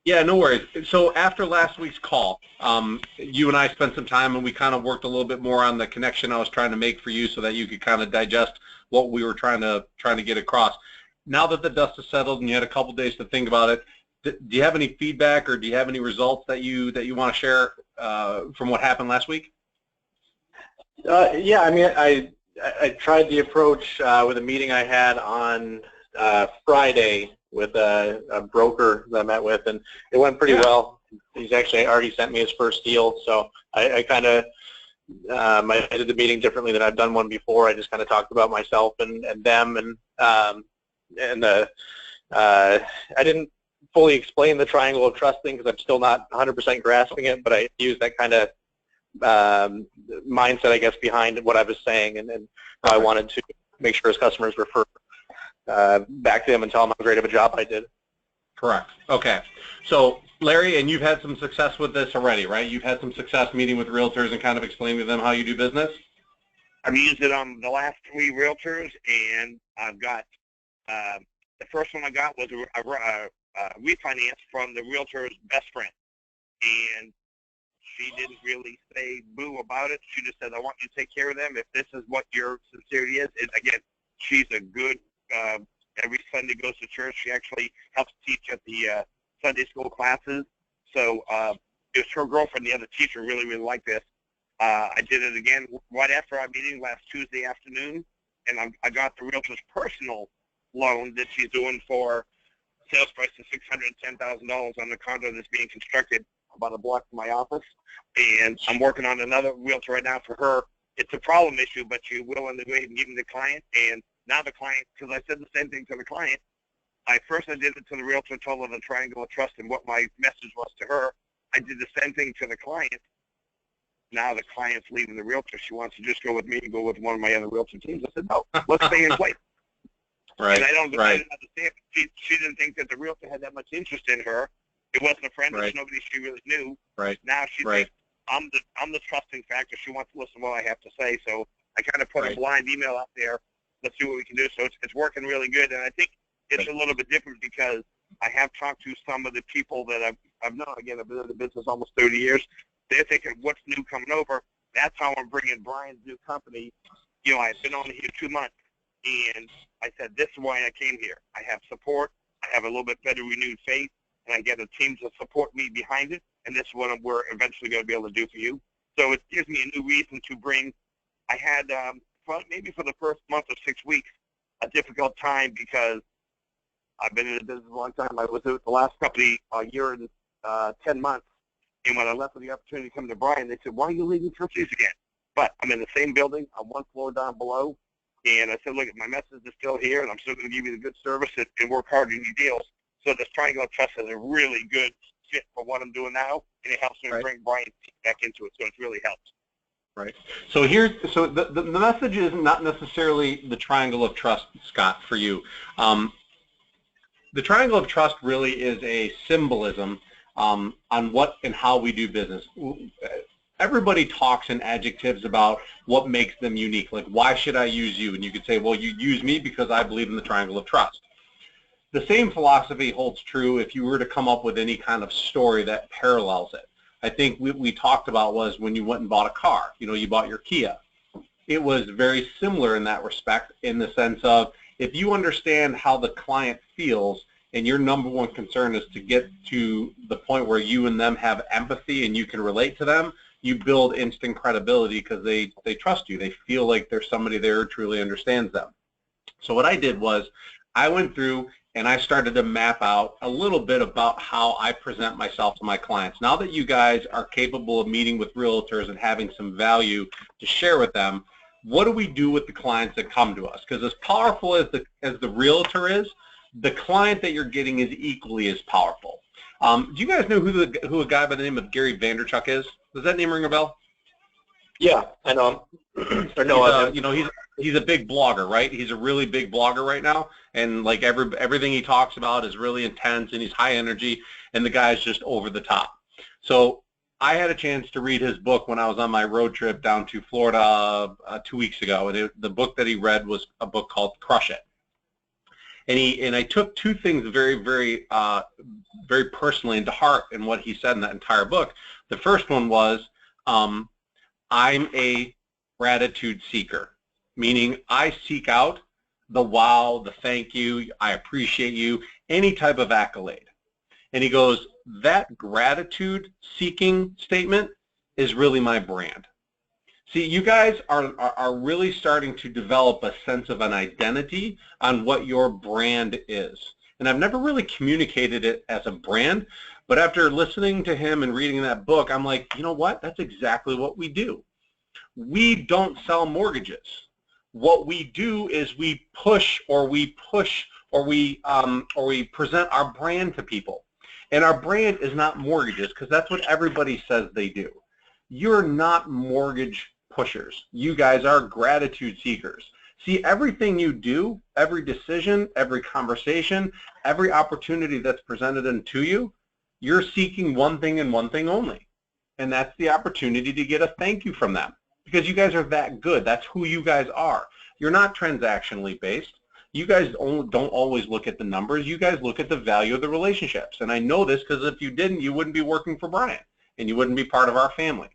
Yeah, no worries. So after last week's call, you and I spent some time and we kind of worked a little bit more on the connection I was trying to make for you so that you could kind of digest what we were trying to get across. Now that the dust has settled and you had a couple days to think about it, do you have any feedback or do you have any results that you want to share from what happened last week? Yeah, I mean, I tried the approach with a meeting I had on Friday with a broker that I met with, and it went pretty well. He's actually already sent me his first deal, so I kind of I did the meeting differently than I've done one before. I just kind of talked about myself and them, and I didn't fully explain the triangle of trust thing because I'm still not 100% grasping it, but I used that kind of mindset, I guess, behind what I was saying, and I wanted to make sure his customers refer back to him and tell him how great of a job I did. Correct. Okay. So, Larry, and you've had some success with this already, right? You've had some success meeting with realtors and kind of explaining to them how you do business? I've used it on the last 3 realtors, and I've got, the first one I got was a refinance from the realtor's best friend. And she didn't really say boo about it. She just said, I want you to take care of them if this is what your sincerity is. And again, she's a good, every Sunday goes to church. She actually helps teach at the Sunday school classes. So it was her girlfriend, the other teacher, really liked this. I did it again right after our meeting last Tuesday afternoon, and I got the realtor's personal loan that she's doing for sales price of $610,000 on the condo that's being constructed about a block from my office. And I'm working on another realtor right now for her. It's a problem issue, but she will in the way and giving the client. And now the client, because I said the same thing to the client, I did it to the realtor, told her the triangle of trust and what my message was to her. I did the same thing to the client. Now the client's leaving the realtor. She wants to just go with me and go with one of my other realtor teams. I said, no, let's stay in place. Right. And I didn't understand. She didn't think that the realtor had that much interest in her. It wasn't a friend. It was nobody she really knew. Right. Now she thinks I'm the trusting factor. She wants to listen to what I have to say. So I kind of put a blind email out there. Let's see what we can do. So it's working really good. And I think it's a little bit different because I have talked to some of the people that I've known. Again, I've been in the business almost 30 years. They're thinking, what's new coming over? That's how I'm bringing Brian's new company. You know, I've been on here 2 months, and I said, this is why I came here. I have support. I have a little bit better renewed faith, and I get a team to support me behind it, and this is what we're eventually going to be able to do for you. So it gives me a new reason to bring. I had, maybe for the first month or 6 weeks, a difficult time because I've been in the business a long time. I was with the last company a year and 10 months. And when I left with the opportunity to come to Brian, they said, why are you leaving Trustee again? But I'm in the same building. I'm 1 floor down below. And I said, look, my message is still here, and I'm still going to give you the good service and work hard in your deals. So this Triangle of Trust is a really good fit for what I'm doing now, and it helps me bring Brian back into it. So it's really helped. Right. So the message is not necessarily the Triangle of Trust, Scott, for you. The Triangle of Trust really is a symbolism on what and how we do business. Everybody talks in adjectives about what makes them unique. Like, why should I use you? And you could say, well, you use me because I believe in the Triangle of Trust. The same philosophy holds true if you were to come up with any kind of story that parallels it. I think we talked about was when you went and bought a car. You know, you bought your Kia. It was very similar in that respect, in the sense of if you understand how the client feels, and your number one concern is to get to the point where you and them have empathy and you can relate to them, you build instant credibility because they trust you. They feel like there's somebody there who truly understands them. So what I did was I went through and I started to map out a little bit about how I present myself to my clients. Now that you guys are capable of meeting with realtors and having some value to share with them, what do we do with the clients that come to us? Because as powerful as the realtor is, the client that you're getting is equally as powerful. Do you guys know who a guy by the name of Gary Vaynerchuk is? Does that name ring a bell? Yeah, I know him. You know, he's a big blogger, right? He's a really big blogger right now, and like everything he talks about is really intense, and he's high energy, and the guy's just over the top. So I had a chance to read his book when I was on my road trip down to Florida 2 weeks ago, and the book that he read was a book called Crush It. And I took two things very personally into heart in what he said in that entire book. The first one was, I'm a gratitude seeker, meaning I seek out the wow, the thank you, I appreciate you, any type of accolade. And he goes, that gratitude seeking statement is really my brand. See, you guys are really starting to develop a sense of an identity on what your brand is. And I've never really communicated it as a brand, but after listening to him and reading that book, I'm like, you know what? That's exactly what we do. We don't sell mortgages. What we do is we push or we present our brand to people. And our brand is not mortgages, because that's what everybody says they do. You're not mortgage pushers. You guys are gratitude seekers. See, everything you do, every decision, every conversation, every opportunity that's presented into you, you're seeking one thing and one thing only. And that's the opportunity to get a thank you from them, because you guys are that good. That's who you guys are. You're not transactionally based. You guys don't always look at the numbers. You guys look at the value of the relationships. And I know this because if you didn't, you wouldn't be working for Brian, and you wouldn't be part of our family.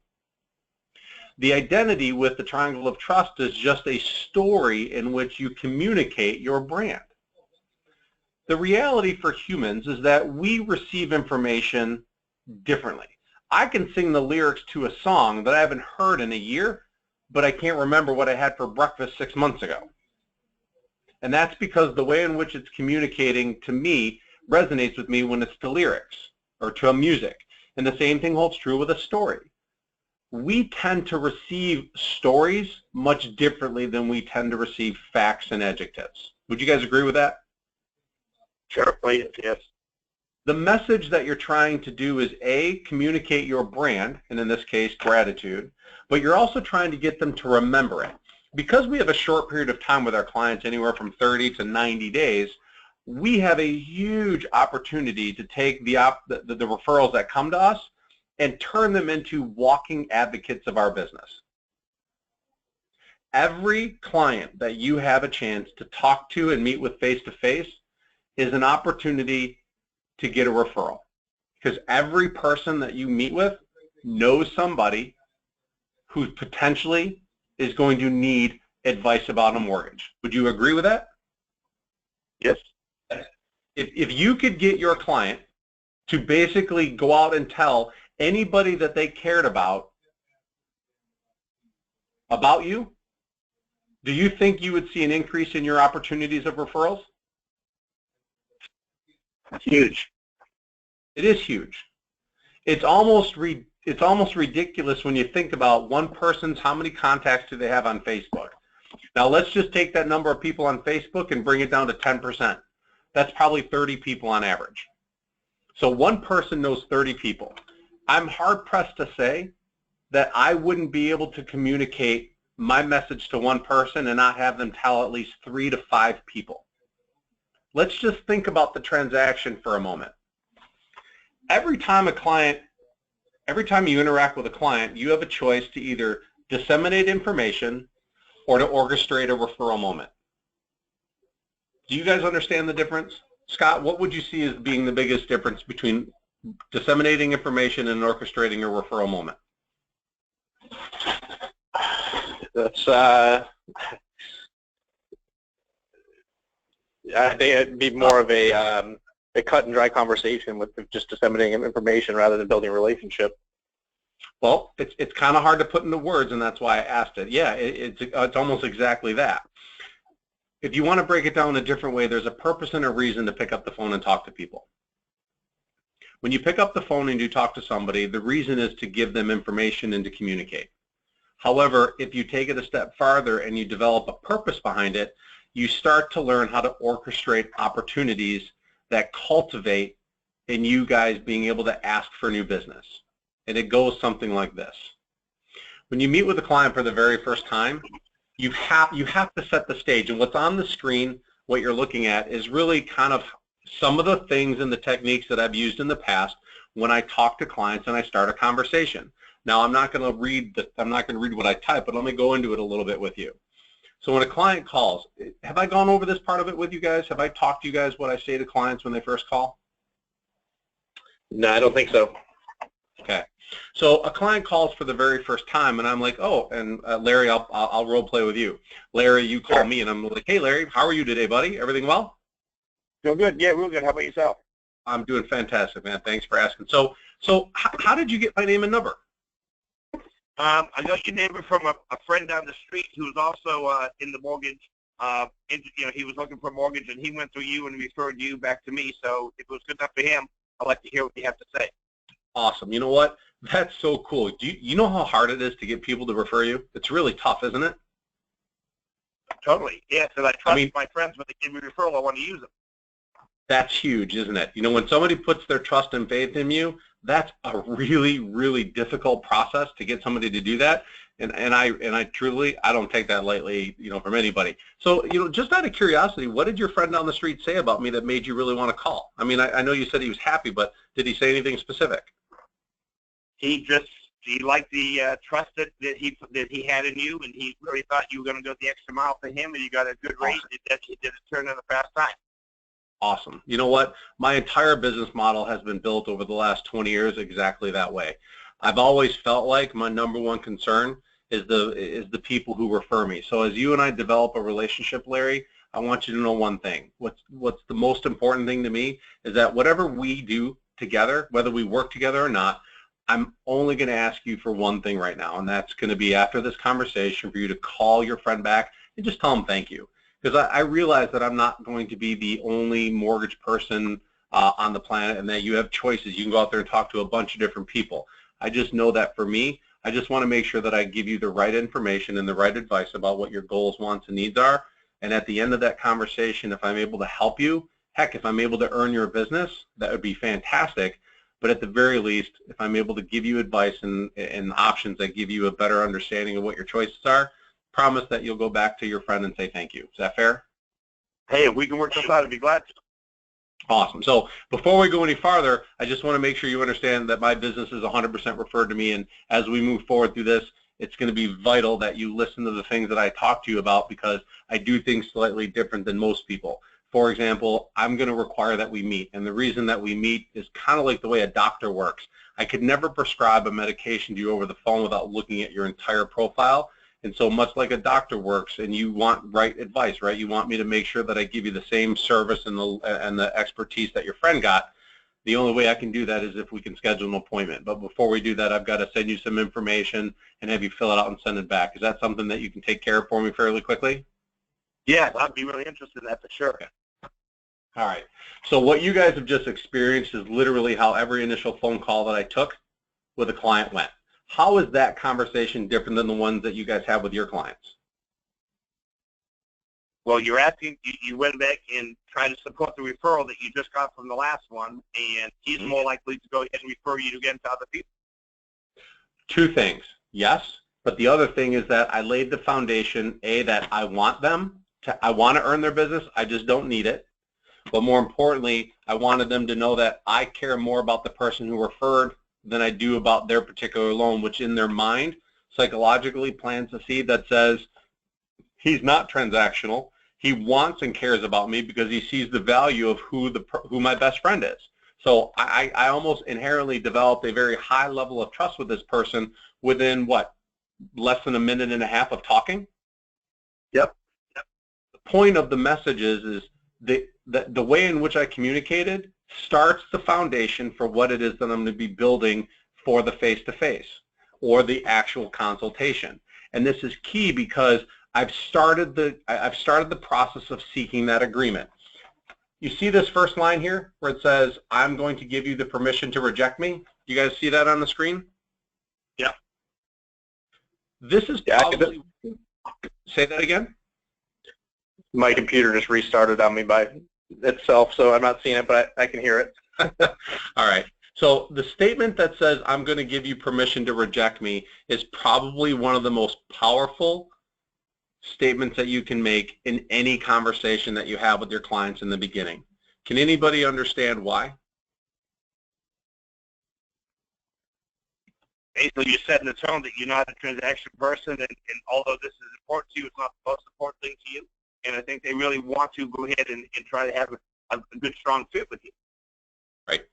The identity with the Triangle of Trust is just a story in which you communicate your brand. The reality for humans is that we receive information differently. I can sing the lyrics to a song that I haven't heard in a year, but I can't remember what I had for breakfast 6 months ago. And that's because the way in which it's communicating to me resonates with me when it's to lyrics or to a music. And the same thing holds true with a story. We tend to receive stories much differently than we tend to receive facts and adjectives. Would you guys agree with that? Sure, please, yes. The message that you're trying to do is A, communicate your brand, and in this case, gratitude, but you're also trying to get them to remember it. Because we have a short period of time with our clients, anywhere from 30 to 90 days, we have a huge opportunity to take the referrals that come to us and turn them into walking advocates of our business. Every client that you have a chance to talk to and meet with face-to-face is an opportunity to get a referral, because every person that you meet with knows somebody who potentially is going to need advice about a mortgage. Would you agree with that? Yes. If you could get your client to basically go out and tell anybody that they cared about you, do you think you would see an increase in your opportunities of referrals? Huge. It is huge. It's almost ridiculous when you think about one person's, how many contacts do they have on Facebook? Now let's just take that number of people on Facebook and bring it down to 10%. That's probably 30 people on average. So one person knows 30 people. I'm hard-pressed to say that I wouldn't be able to communicate my message to one person and not have them tell at least 3 to 5 people. Let's just think about the transaction for a moment. Every time you interact with a client, you have a choice to either disseminate information or to orchestrate a referral moment. Do you guys understand the difference? Scott, what would you see as being the biggest difference between disseminating information and orchestrating a referral moment? That's I think it'd be more of a cut and dry conversation with just disseminating information rather than building a relationship. Well, it's kind of hard to put into words, and that's why I asked it. Yeah, it's almost exactly that. If you want to break it down a different way, there's a purpose and a reason to pick up the phone and talk to people. When you pick up the phone and you talk to somebody, the reason is to give them information and to communicate. However, if you take it a step farther and you develop a purpose behind it, you start to learn how to orchestrate opportunities that cultivate in you guys being able to ask for new business. And it goes something like this. When you meet with a client for the very first time, you have to set the stage. And what's on the screen, what you're looking at, is really kind of some of the things and the techniques that I've used in the past when I talk to clients and I start a conversation. Now, I'm not going to read what I type, but let me go into it a little bit with you. So when a client calls, have I gone over this part of it with you guys? Have I talked to you guys what I say to clients when they first call? No, I don't think so. Okay. So a client calls for the very first time, and I'm like, oh, and Larry, I'll role play with you. Larry, you call me, and I'm like, hey, Larry, how are you today, buddy? Everything well? Feel good? Yeah, real good. How about yourself? I'm doing fantastic, man. Thanks for asking. So how did you get my name and number? I got your neighbor from a friend down the street who was also in the mortgage. He was looking for a mortgage, and he went through you and referred you back to me. So if it was good enough for him, I'd like to hear what you have to say. Awesome. You know what? That's so cool. Do you know how hard it is to get people to refer you? It's really tough, isn't it? Totally. Yeah, because I trust my friends when they give me a referral, I want to use them. That's huge, isn't it? You know, when somebody puts their trust and faith in you, that's a really, really difficult process to get somebody to do that. And I truly, I don't take that lightly, you know, from anybody. So, you know, just out of curiosity, what did your friend down the street say about me that made you really want to call? I mean, I know you said he was happy, but did he say anything specific? He liked the trust that he had in you, and he really thought you were going to go the extra mile for him, and you got a good rate. Awesome. He did a turn in a fast time. Awesome. You know what? My entire business model has been built over the last 20 years exactly that way. I've always felt like my number one concern is the people who refer me. So as you and I develop a relationship, Larry, I want you to know one thing. What's the most important thing to me is that whatever we do together, whether we work together or not, I'm only going to ask you for one thing right now, and that's going to be after this conversation for you to call your friend back and just tell him thank you. Because I realize that I'm not going to be the only mortgage person on the planet, and that you have choices. You can go out there and talk to a bunch of different people. I just know that for me, I just want to make sure that I give you the right information and the right advice about what your goals, wants, and needs are. And at the end of that conversation, if I'm able to help you, heck, if I'm able to earn your business, that would be fantastic. But at the very least, if I'm able to give you advice and options that give you a better understanding of what your choices are, promise that you'll go back to your friend and say thank you. Is that fair? Hey, if we can work this out, I'd be glad to. Awesome. So before we go any farther, I just want to make sure you understand that my business is 100% referred to me, and as we move forward through this, it's going to be vital that you listen to the things that I talk to you about, because I do things slightly different than most people. For example, I'm going to require that we meet, and the reason that we meet is kind of like the way a doctor works. I could never prescribe a medication to you over the phone without looking at your entire profile. And so much like a doctor works, and you want right advice, right? You want me to make sure that I give you the same service and the expertise that your friend got. The only way I can do that is if we can schedule an appointment. But before we do that, I've got to send you some information and have you fill it out and send it back. Is that something that you can take care of for me fairly quickly? Yeah, I'd be really interested in that for sure. Okay. All right. So what you guys have just experienced is literally how every initial phone call that I took with a client went. How is that conversation different than the ones that you guys have with your clients? Well, you're asking, you went back and tried to support the referral that you just got from the last one, and he's more likely to go ahead and refer you again to other people. Two things. Yes, but the other thing is that I laid the foundation, A, that I want them to, I want to earn their business, I just don't need it. But more importantly, I wanted them to know that I care more about the person who referred than I do about their particular loan, which in their mind psychologically plants a seed that says he's not transactional. He wants and cares about me because he sees the value of who my best friend is. So I almost inherently developed a very high level of trust with this person within, what, less than a minute and a half of talking? Yep. The point of the message is the way in which I communicated starts the foundation for what it is that I'm going to be building for the face-to-face or the actual consultation. And this is key because I've started the process of seeking that agreement. You see this first line here where it says, I'm going to give you the permission to reject me? You guys see that on the screen? Yeah. This is probably, say that again? My computer just restarted on me by itself, so I'm not seeing it, but I can hear it. All right. So the statement that says, I'm going to give you permission to reject me is probably one of the most powerful statements that you can make in any conversation that you have with your clients in the beginning. Can anybody understand why? basically you're setting the tone that you're not a transaction person, and although this is important to you, it's not the most important thing to you. And I think they really want to go ahead and try to have a good, strong fit with you. Right.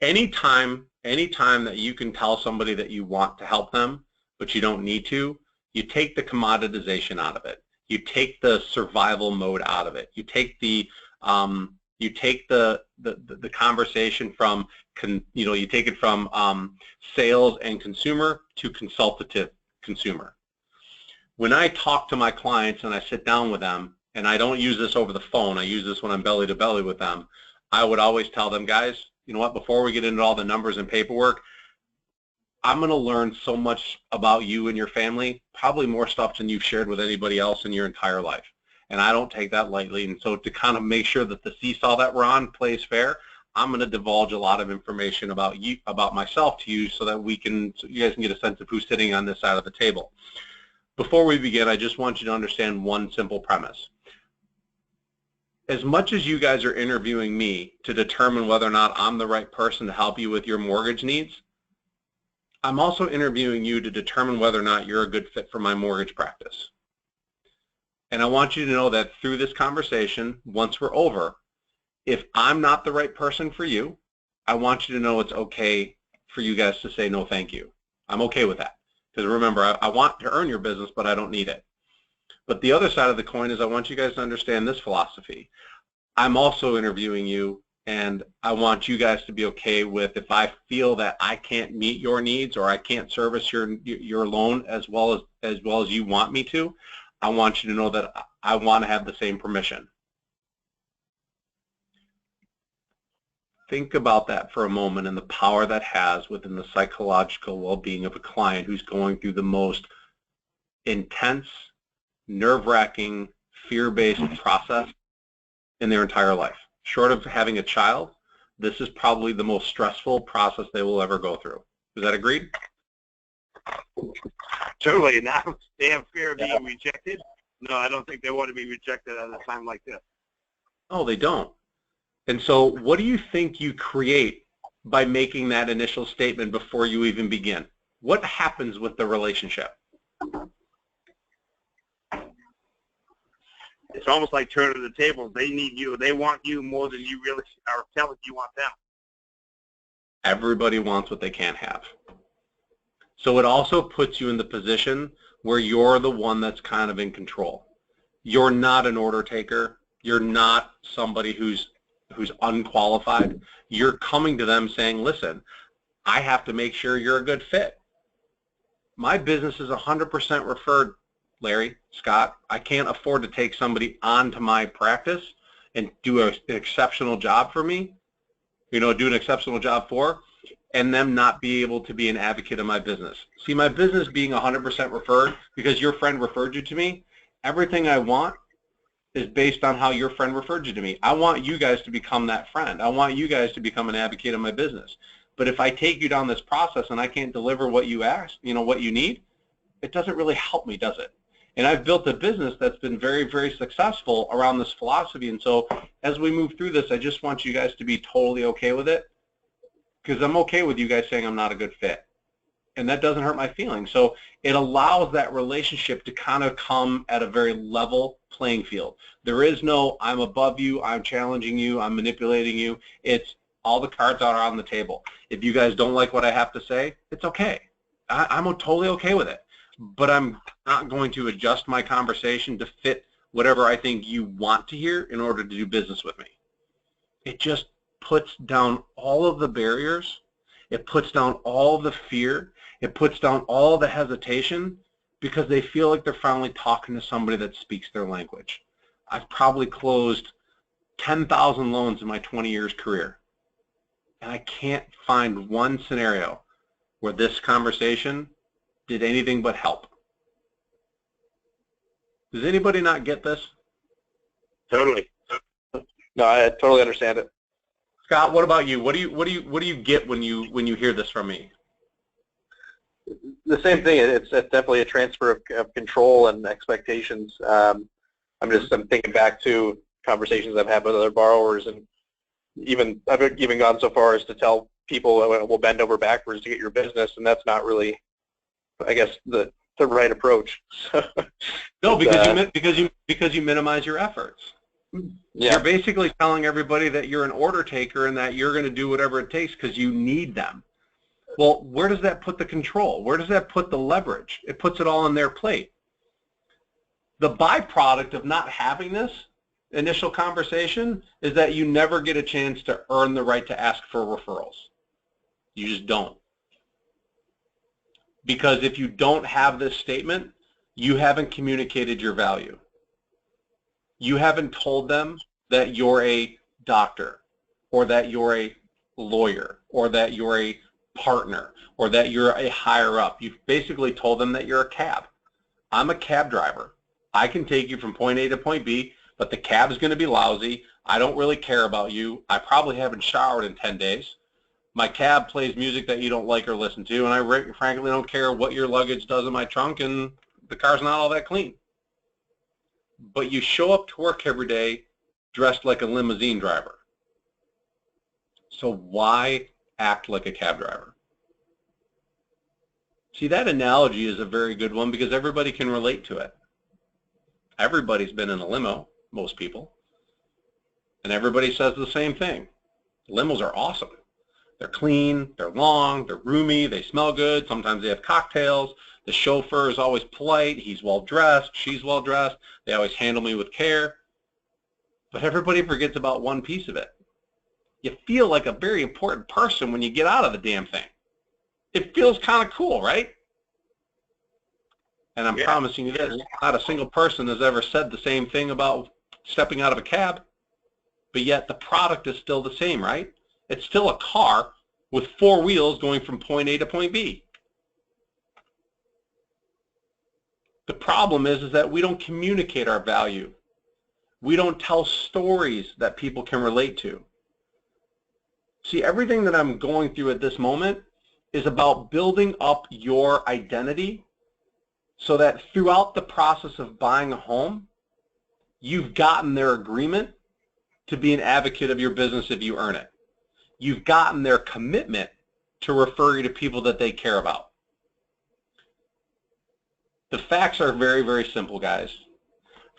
Anytime that you can tell somebody that you want to help them, but you don't need to, you take the commoditization out of it. You take the survival mode out of it. You take the conversation from you take it from sales and consumer to consultative consumer. When I talk to my clients and I sit down with them, and I don't use this over the phone, I use this when I'm belly to belly with them, I would always tell them, guys, you know what, before we get into all the numbers and paperwork, I'm going to learn so much about you and your family, probably more stuff than you've shared with anybody else in your entire life. And I don't take that lightly. And so to kind of make sure that the seesaw that we're on plays fair, I'm going to divulge a lot of information about you, about myself to you, so that you guys can get a sense of who's sitting on this side of the table. Before we begin, I just want you to understand one simple premise. As much as you guys are interviewing me to determine whether or not I'm the right person to help you with your mortgage needs, I'm also interviewing you to determine whether or not you're a good fit for my mortgage practice. And I want you to know that through this conversation, once we're over, if I'm not the right person for you, I want you to know it's okay for you guys to say no thank you. I'm okay with that. Because remember, I want to earn your business, but I don't need it. But the other side of the coin is I want you guys to understand this philosophy. I'm also interviewing you, and I want you guys to be okay with, if I feel that I can't meet your needs or I can't service your loan as well as you want me to, I want you to know that I want to have the same permission. Think about that for a moment and the power that has within the psychological well-being of a client who's going through the most intense, nerve-wracking, fear-based process in their entire life. Short of having a child, this is probably the most stressful process they will ever go through. Is that agreed? Totally. Now they have fear of being rejected. No, I don't think they want to be rejected at a time like this. No, they don't. And so what do you think you create by making that initial statement before you even begin? What happens with the relationship? It's almost like turning the tables. They need you. They want you more than you really are telling you want them. Everybody wants what they can't have. So it also puts you in the position where you're the one that's kind of in control. You're not an order taker. You're not somebody who's unqualified. You're coming to them saying, listen, I have to make sure you're a good fit. My business is 100% referred, Larry, Scott. I can't afford to take somebody onto my practice and do an exceptional job for me, do an exceptional job for, and them not be able to be an advocate of my business. See, my business being 100% referred because your friend referred you to me, everything I want is based on how your friend referred you to me. I want you guys to become that friend. I want you guys to become an advocate of my business. But if I take you down this process and I can't deliver what you ask, what you need, it doesn't really help me, does it? And I've built a business that's been very, very successful around this philosophy. And so as we move through this, I just want you guys to be totally okay with it, because I'm okay with you guys saying I'm not a good fit. And that doesn't hurt my feelings. So it allows that relationship to kind of come at a very level playing field. There is no, I'm above you, I'm challenging you, I'm manipulating you. It's all the cards are on the table. If you guys don't like what I have to say, it's okay. I'm totally okay with it. But I'm not going to adjust my conversation to fit whatever I think you want to hear in order to do business with me. It just puts down all of the barriers. It puts down all the fear. It puts down all the hesitation, because they feel like they're finally talking to somebody that speaks their language. I've probably closed 10,000 loans in my 20 years career, and I can't find one scenario where this conversation did anything but help. Does anybody not get this? Totally. No, I totally understand it. Scott, what about you? What do you get when you hear this from me? The same thing. It's definitely a transfer of control and expectations. I'm thinking back to conversations I've had with other borrowers, and I've even gone so far as to tell people we'll bend over backwards to get your business, and that's not really I guess, the right approach. No, because you minimize your efforts. Yeah. You're basically telling everybody that you're an order taker and that you're going to do whatever it takes because you need them. Well, where does that put the control? Where does that put the leverage? It puts it all on their plate. The byproduct of not having this initial conversation is that you never get a chance to earn the right to ask for referrals. You just don't. Because if you don't have this statement, you haven't communicated your value. You haven't told them that you're a doctor, or that you're a lawyer, or that you're a partner, or that you're a higher up. You've basically told them that you're a cab. I'm a cab driver. I can take you from point A to point B, but the cab is going to be lousy. I don't really care about you. I probably haven't showered in 10 days. My cab plays music that you don't like or listen to, and I frankly don't care what your luggage does in my trunk, and the car's not all that clean. But you show up to work every day dressed like a limousine driver. So why act like a cab driver? See, that analogy is a very good one because everybody can relate to it. Everybody's been in a limo, most people, and everybody says the same thing. Limos are awesome. They're clean, they're long, they're roomy, they smell good, sometimes they have cocktails. The chauffeur is always polite, he's well-dressed, she's well-dressed, they always handle me with care. But everybody forgets about one piece of it. You feel like a very important person when you get out of the damn thing. It feels kind of cool, right? And I'm promising you this, not a single person has ever said the same thing about stepping out of a cab, but yet the product is still the same, right? It's still a car with 4 wheels going from point A to point B. The problem is that we don't communicate our value. We don't tell stories that people can relate to. See, everything that I'm going through at this moment is about building up your identity so that throughout the process of buying a home, you've gotten their agreement to be an advocate of your business if you earn it. You've gotten their commitment to refer you to people that they care about. The facts are very, very simple, guys.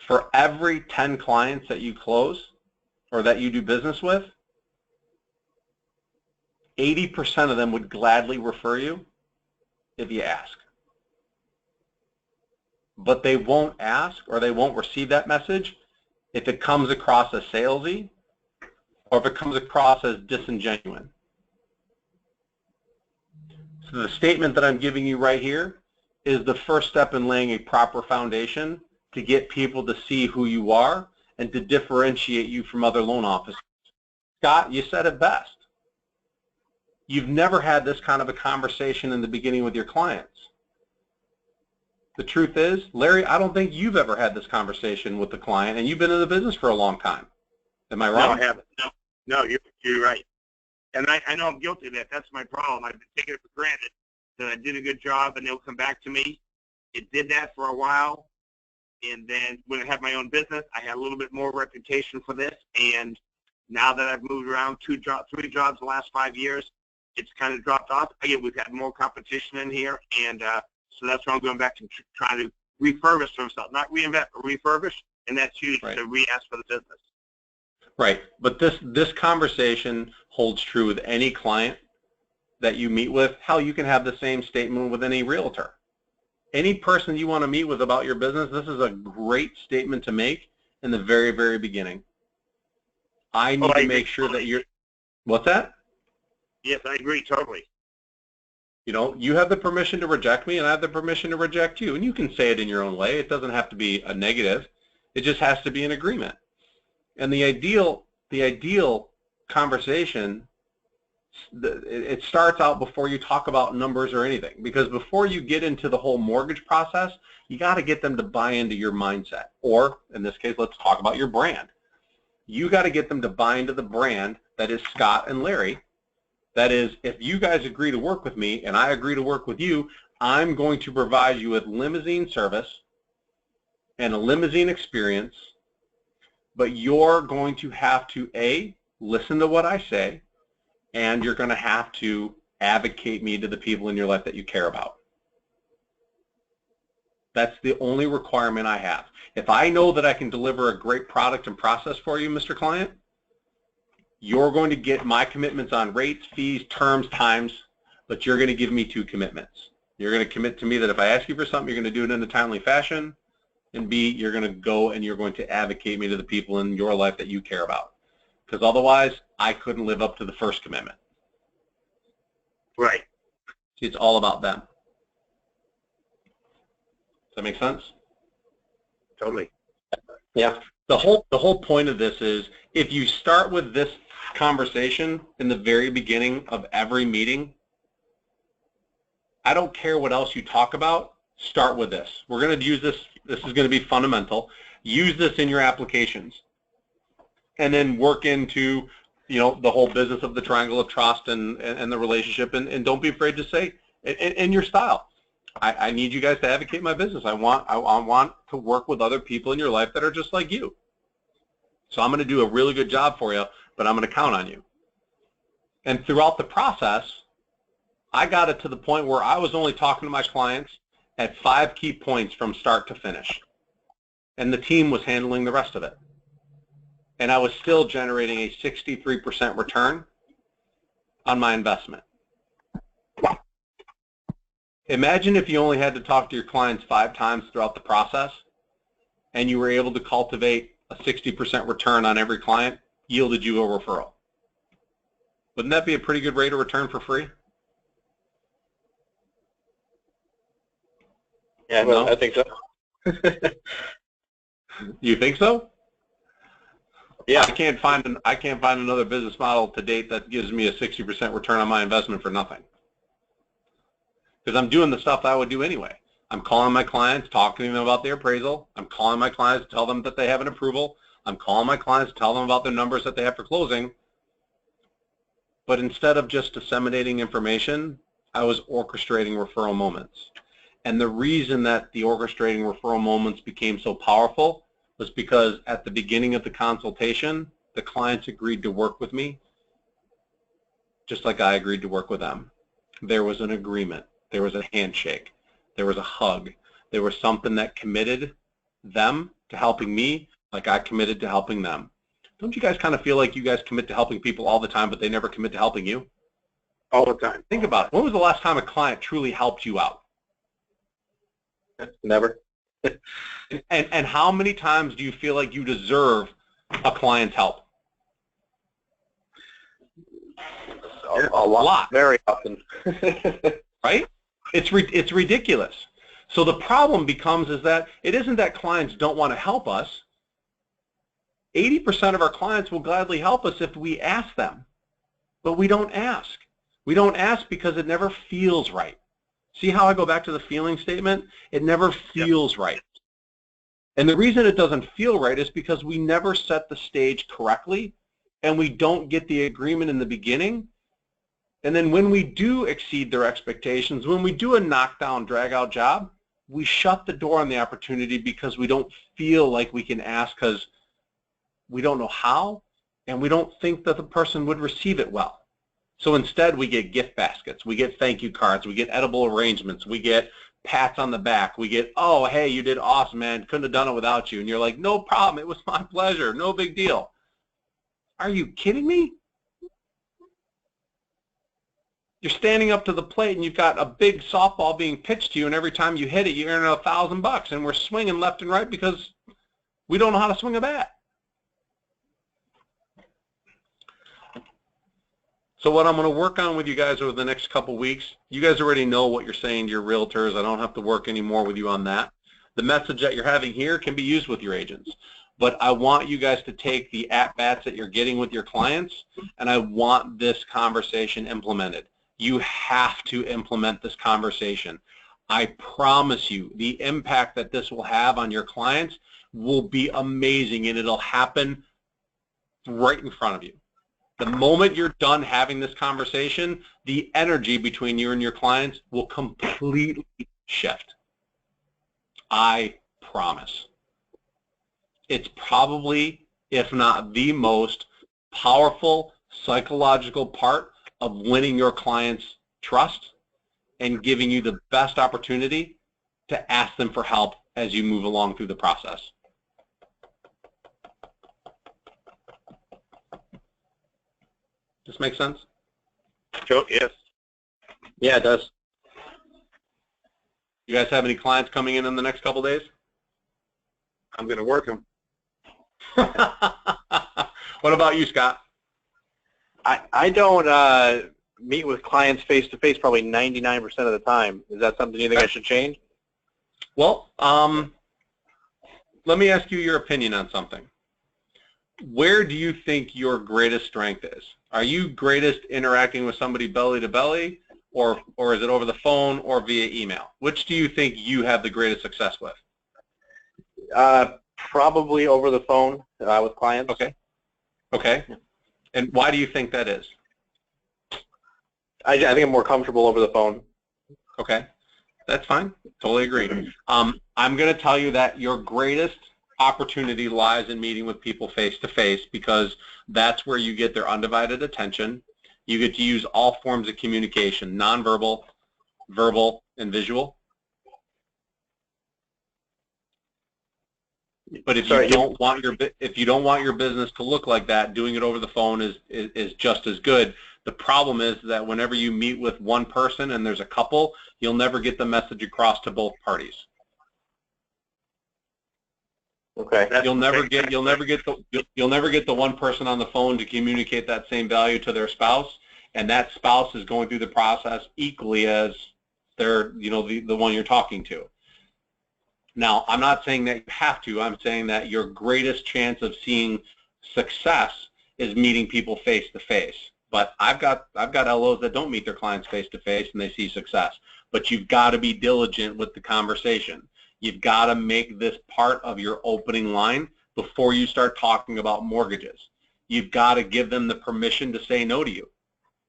For every 10 clients that you close or that you do business with, 80% of them would gladly refer you if you ask. But they won't ask or they won't receive that message if it comes across as salesy or if it comes across as disingenuous. So the statement that I'm giving you right here is the first step in laying a proper foundation to get people to see who you are and to differentiate you from other loan officers. Scott, you said it best. You've never had this kind of a conversation in the beginning with your clients. The truth is, Larry, I don't think you've ever had this conversation with the client, and you've been in the business for a long time. Am I wrong? No, I haven't. No, you're right. And I know I'm guilty of that. That's my problem. I've been taking it for granted that I did a good job and they'll come back to me. It did that for a while. And then when I had my own business, I had a little bit more reputation for this. And now that I've moved around 3 jobs in the last 5 years, it's kind of dropped off. Again, we've had more competition in here. And so that's why I'm going back to trying to refurbish some stuff. Not reinvent, but refurbish. And that's huge to re-ask for the business. Right, but this conversation holds true with any client that you meet with. Hell, you can have the same statement with any realtor. Any person you want to meet with about your business, this is a great statement to make in the very, very beginning. I need to make sure that you're, what's that? Yes, I agree totally. You know, you have the permission to reject me and I have the permission to reject you. And you can say it in your own way. It doesn't have to be a negative. It just has to be an agreement. And the ideal conversation, it starts out before you talk about numbers or anything. Because before you get into the whole mortgage process, you got to get them to buy into your mindset. Or, in this case, let's talk about your brand. You got to get them to buy into the brand that is Scott and Larry. That is, if you guys agree to work with me and I agree to work with you, I'm going to provide you with limousine service and a limousine experience. But you're going to have to, A, listen to what I say, and you're going to have to advocate me to the people in your life that you care about. That's the only requirement I have. If I know that I can deliver a great product and process for you, Mr. Client, you're going to get my commitments on rates, fees, terms, times, but you're going to give me 2 commitments. You're going to commit to me that if I ask you for something, you're going to do it in a timely fashion, and B, you're going to go and you're going to advocate me to the people in your life that you care about. Because otherwise, I couldn't live up to the first commitment. Right. It's all about them. Does that make sense? Totally. Yeah. The whole point of this is, if you start with this conversation in the very beginning of every meeting, I don't care what else you talk about, start with this. We're going to use this. This is going to be fundamental. Use this in your applications. And then work into, you know, the whole business of the triangle of trust and the relationship. And don't be afraid to say in your style, I need you guys to advocate my business. I want to work with other people in your life that are just like you. So I'm going to do a really good job for you, but I'm going to count on you. And throughout the process, I got it to the point where I was only talking to my clients at 5 key points from start to finish. And the team was handling the rest of it. And I was still generating a 63% return on my investment. Imagine if you only had to talk to your clients 5 times throughout the process and you were able to cultivate a 60% return on every client, yielded you a referral. Wouldn't that be a pretty good rate of return for free? Yeah, No? I think so. You think so? Yeah. I can't find another business model to date that gives me a 60% return on my investment for nothing. Because I'm doing the stuff that I would do anyway. I'm calling my clients, talking to them about their appraisal. I'm calling my clients to tell them that they have an approval. I'm calling my clients to tell them about their numbers that they have for closing. But instead of just disseminating information, I was orchestrating referral moments. And the reason that the orchestrating referral moments became so powerful was because at the beginning of the consultation, the clients agreed to work with me, just like I agreed to work with them. There was an agreement. There was a handshake. There was a hug. There was something that committed them to helping me like I committed to helping them. Don't you guys kind of feel like you guys commit to helping people all the time, but they never commit to helping you? All the time. Think about it. When was the last time a client truly helped you out? Never. And how many times do you feel like you deserve a client's help? A lot. Very often. Right? It's ridiculous. So the problem becomes is that it isn't that clients don't want to help us. 80% of our clients will gladly help us if we ask them, but we don't ask. We don't ask because it never feels right. See how I go back to the feeling statement? It never feels right. And the reason it doesn't feel right is because we never set the stage correctly, and we don't get the agreement in the beginning. And then when we do exceed their expectations, when we do a knockdown, drag-out job, we shut the door on the opportunity because we don't feel like we can ask because we don't know how, and we don't think that the person would receive it well. So instead, we get gift baskets, we get thank you cards, we get edible arrangements, we get pats on the back, we get, oh, hey, you did awesome, man, couldn't have done it without you. And you're like, no problem, it was my pleasure, no big deal. Are you kidding me? You're standing up to the plate and you've got a big softball being pitched to you, and every time you hit it, you earn $1,000, and we're swinging left and right because we don't know how to swing a bat. So what I'm going to work on with you guys over the next couple weeks, you guys already know what you're saying to your realtors. I don't have to work any more with you on that. The message that you're having here can be used with your agents. But I want you guys to take the at-bats that you're getting with your clients, and I want this conversation implemented. You have to implement this conversation. I promise you the impact that this will have on your clients will be amazing, and it'll happen right in front of you. The moment you're done having this conversation, the energy between you and your clients will completely shift. I promise. It's probably, if not the most powerful psychological part of winning your clients' trust and giving you the best opportunity to ask them for help as you move along through the process. This make sense? Sure, yes. Yeah, it does. You guys have any clients coming in the next couple days? I'm going to work them. What about you, Scott? I don't meet with clients face-to-face probably 99% of the time. Is that something you think I should change? Well, let me ask you your opinion on something. Where do you think your greatest strength is? Are you greatest interacting with somebody belly to belly, or is it over the phone or via email? Which do you think you have the greatest success with? Probably over the phone with clients. Okay. Okay. And why do you think that is? I think I'm more comfortable over the phone. Okay. That's fine. Totally agree. I'm going to tell you that your greatest opportunity lies in meeting with people face-to-face, because that's where you get their undivided attention. You get to use all forms of communication, nonverbal, verbal, and visual. But if you don't want your business to look like that, doing it over the phone is just as good. The problem is that whenever you meet with one person and there's a couple, you'll never get the message across to both parties. Okay. You'll never get the one person on the phone to communicate that same value to their spouse, and that spouse is going through the process equally as the one you're talking to. Now, I'm not saying that you have to. I'm saying that your greatest chance of seeing success is meeting people face to face. But I've got LOs that don't meet their clients face to face and they see success. But you've got to be diligent with the conversation. You've got to make this part of your opening line before you start talking about mortgages. You've got to give them the permission to say no to you.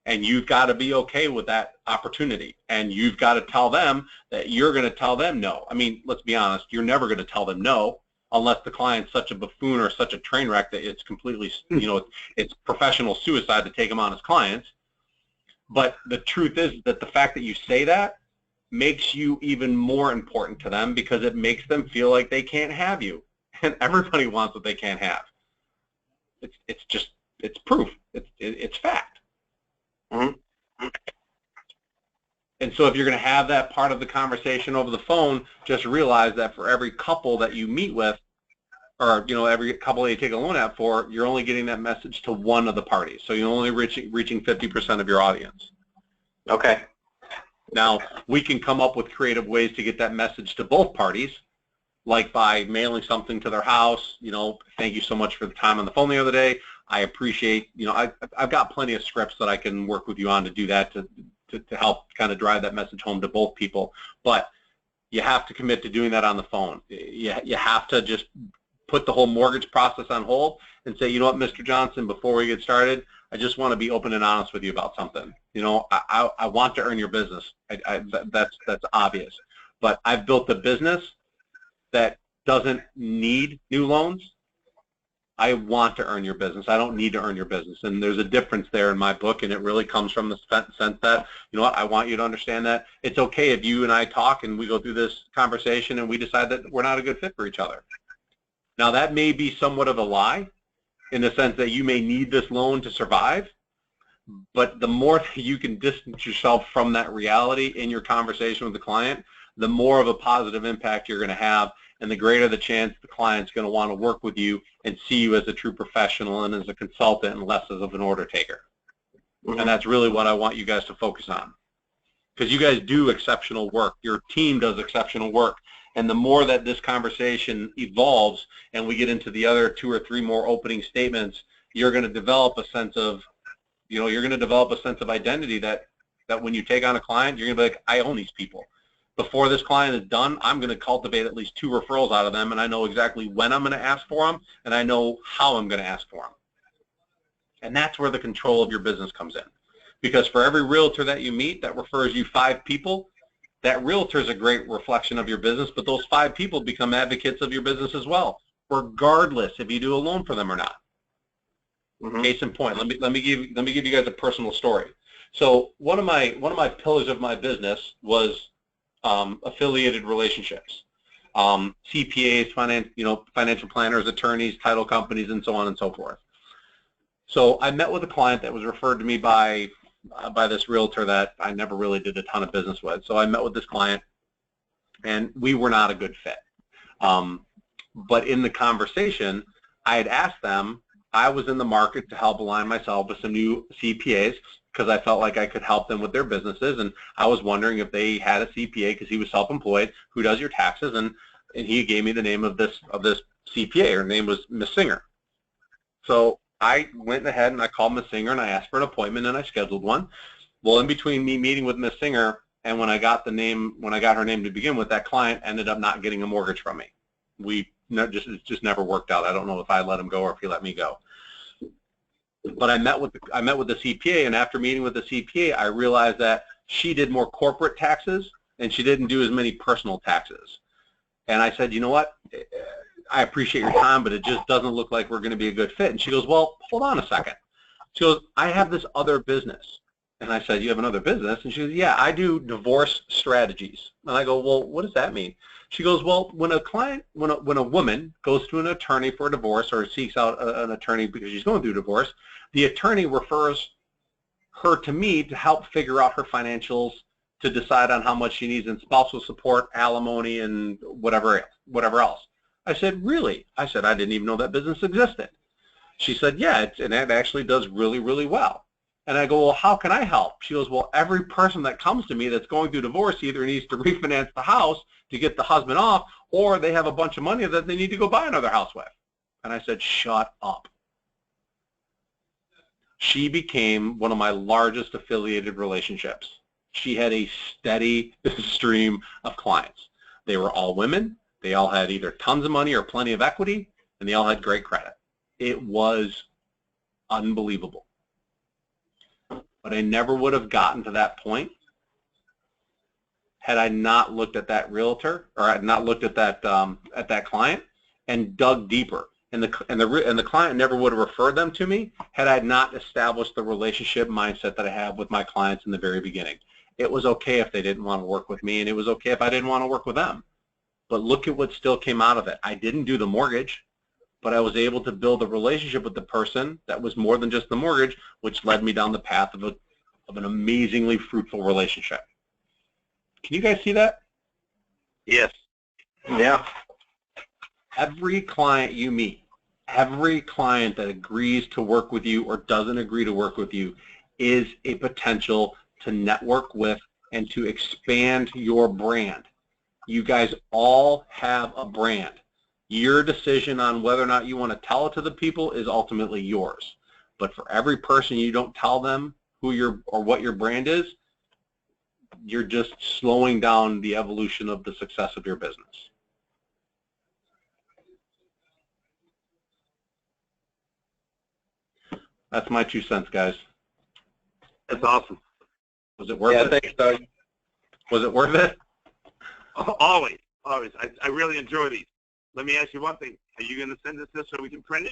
And you've got to be okay with that opportunity. And you've got to tell them that you're going to tell them no. I mean, let's be honest, you're never going to tell them no unless the client's such a buffoon or such a train wreck that it's completely, it's professional suicide to take them on as clients. But the truth is that the fact that you say that makes you even more important to them, because it makes them feel like they can't have you. And everybody wants what they can't have. It's proof. It's fact. Mm-hmm. And so if you're going to have that part of the conversation over the phone, just realize that for every couple that you meet with, or every couple that you take a loan out for, you're only getting that message to one of the parties. So you're only reaching 50% of your audience. Okay. Now, we can come up with creative ways to get that message to both parties, like by mailing something to their house. Thank you so much for the time on the phone the other day. I appreciate, I've got plenty of scripts that I can work with you on to do that, to help kind of drive that message home to both people. But you have to commit to doing that on the phone. You have to just put the whole mortgage process on hold and say, you know what, Mr. Johnson, before we get started, I just want to be open and honest with you about something. I want to earn your business. That's obvious. But I've built a business that doesn't need new loans. I want to earn your business. I don't need to earn your business. And there's a difference there in my book, and it really comes from the sense that, I want you to understand that it's okay if you and I talk and we go through this conversation and we decide that we're not a good fit for each other. Now, that may be somewhat of a lie in the sense that you may need this loan to survive, but the more that you can distance yourself from that reality in your conversation with the client, the more of a positive impact you're going to have, and the greater the chance the client's going to want to work with you and see you as a true professional and as a consultant and less as of an order taker. Mm-hmm. And that's really what I want you guys to focus on, because you guys do exceptional work. Your team does exceptional work. And the more that this conversation evolves and we get into the other 2 or 3 more opening statements, you're going to develop a sense of, identity that when you take on a client, you're going to be like, I own these people. Before this client is done, I'm going to cultivate at least 2 referrals out of them, and I know exactly when I'm going to ask for them, and I know how I'm going to ask for them. And that's where the control of your business comes in. Because for every realtor that you meet that refers you 5 people, that realtor is a great reflection of your business, but those 5 people become advocates of your business as well, regardless if you do a loan for them or not. Mm-hmm. Case in point, let me give you guys a personal story. So one of my pillars of my business was affiliated relationships, CPAs, financial planners, attorneys, title companies, and so on and so forth. So I met with a client that was referred to me by this realtor that I never really did a ton of business with. So I met with this client, and we were not a good fit. But in the conversation, I had asked them, I was in the market to help align myself with some new CPAs because I felt like I could help them with their businesses, and I was wondering if they had a CPA because he was self-employed who does your taxes, and he gave me the name of this CPA. Her name was Miss Singer. So I went ahead and I called Miss Singer and I asked for an appointment and I scheduled one. Well, in between me meeting with Miss Singer and when I got her name to begin with, that client ended up not getting a mortgage from me. It just never worked out. I don't know if I let him go or if he let me go. But I met with the CPA, and after meeting with the CPA, I realized that she did more corporate taxes and she didn't do as many personal taxes. And I said, you know what? I appreciate your time, but it just doesn't look like we're going to be a good fit. And she goes, well, hold on a second. She goes, I have this other business. And I said, you have another business? And she goes, yeah, I do divorce strategies. And I go, well, what does that mean? She goes, well, when a woman goes to an attorney for a divorce or seeks out an attorney because she's going through divorce, the attorney refers her to me to help figure out her financials, to decide on how much she needs in spousal support, alimony, and whatever else. I said, really? I said, I didn't even know that business existed. She said, yeah, and it actually does really, really well. And I go, well, how can I help? She goes, well, every person that comes to me that's going through divorce either needs to refinance the house to get the husband off, or they have a bunch of money that they need to go buy another house with. And I said, shut up. She became one of my largest affiliated relationships. She had a steady stream of clients. They were all women. They all had either tons of money or plenty of equity, and they all had great credit. It was unbelievable. But I never would have gotten to that point had I not looked at that realtor, or had not looked at that client and dug deeper. And the client never would have referred them to me had I not established the relationship mindset that I have with my clients in the very beginning. It was okay if they didn't want to work with me, and it was okay if I didn't want to work with them. But look at what still came out of it. I didn't do the mortgage, but I was able to build a relationship with the person that was more than just the mortgage, which led me down the path of an amazingly fruitful relationship. Can you guys see that? Yes. Yeah. Every client you meet, every client that agrees to work with you or doesn't agree to work with you is a potential to network with and to expand your brand. You guys all have a brand. Your decision on whether or not you want to tell it to the people is ultimately yours. But for every person you don't tell them who or what your brand is, you're just slowing down the evolution of the success of your business. That's my 2 cents, guys. That's awesome. Was it worth it? Thanks, Doug. Was it worth it? Always, always. I really enjoy these. Let me ask you one thing. Are you going to send us this so we can print it?